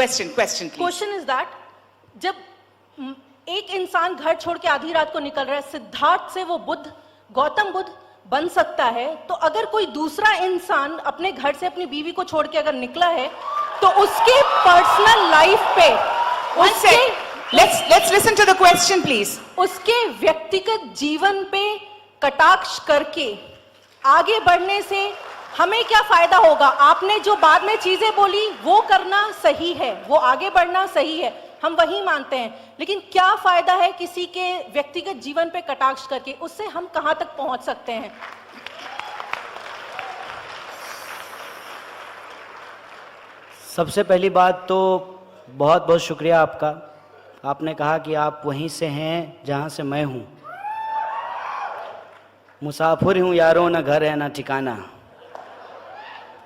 Question is that जब एक इंसान घर छोड़ के आधी रात को निकल रहा है, सिद्धार्थ से वो बुद्ध, गौतम बुद्ध बन सकता है, तो अगर कोई दूसरा इंसान अपने घर से अपनी बीवी को छोड़ के अगर निकला है तो उसके पर्सनल लाइफ पे, let's listen to the question please. उसके व्यक्तिगत जीवन पे कटाक्ष करके आगे बढ़ने से हमें क्या फायदा होगा? आपने जो बाद में चीजें बोली वो करना सही है, वो आगे बढ़ना सही है, हम वही मानते हैं, लेकिन क्या फायदा है किसी के व्यक्तिगत जीवन पे कटाक्ष करके? उससे हम कहां तक पहुंच सकते हैं? सबसे पहली बात तो बहुत बहुत शुक्रिया आपका। आपने कहा कि आप वहीं से हैं जहां से मैं हूं। मुसाफिर हूं यारों, ना घर है ना ठिकाना।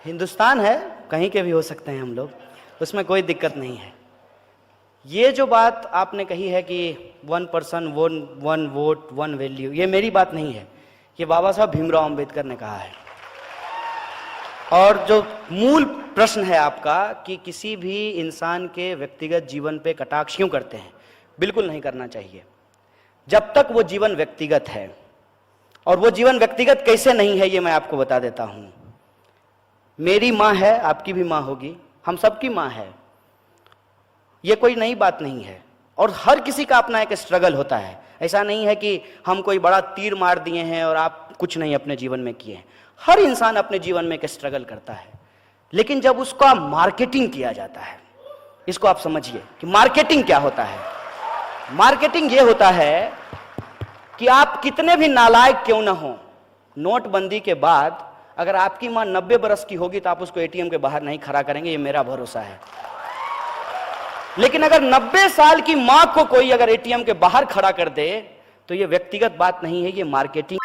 हिंदुस्तान है, कहीं के भी हो सकते हैं हम लोग, उसमें कोई दिक्कत नहीं है। ये जो बात आपने कही है कि 1 पर्सन 1 वोट 1 वैल्यू, ये मेरी बात नहीं है, ये बाबा साहब भीमराव अंबेडकर ने कहा है। और जो मूल प्रश्न है आपका कि किसी भी इंसान के व्यक्तिगत जीवन पे कटाक्ष क्यों करते हैं, बिल्कुल नहीं करना चाहिए जब तक वो जीवन व्यक्तिगत है। और वो जीवन व्यक्तिगत कैसे नहीं है ये मैं आपको बता देता हूं। मेरी माँ है, आपकी भी माँ होगी, हम सबकी माँ है, ये कोई नई बात नहीं है। और हर किसी का अपना एक स्ट्रगल होता है। ऐसा नहीं है कि हम कोई बड़ा तीर मार दिए हैं और आप कुछ नहीं अपने जीवन में किए हैं। हर इंसान अपने जीवन में एक स्ट्रगल करता है, लेकिन जब उसका मार्केटिंग किया जाता है, इसको आप समझिए कि मार्केटिंग क्या होता है। मार्केटिंग ये होता है कि आप कितने भी नालायक क्यों ना हो, नोटबंदी के बाद अगर आपकी मां 90 बरस की होगी तो आप उसको एटीएम के बाहर नहीं खड़ा करेंगे, ये मेरा भरोसा है। लेकिन अगर 90 साल की मां को कोई अगर एटीएम के बाहर खड़ा कर दे तो ये व्यक्तिगत बात नहीं है, ये मार्केटिंग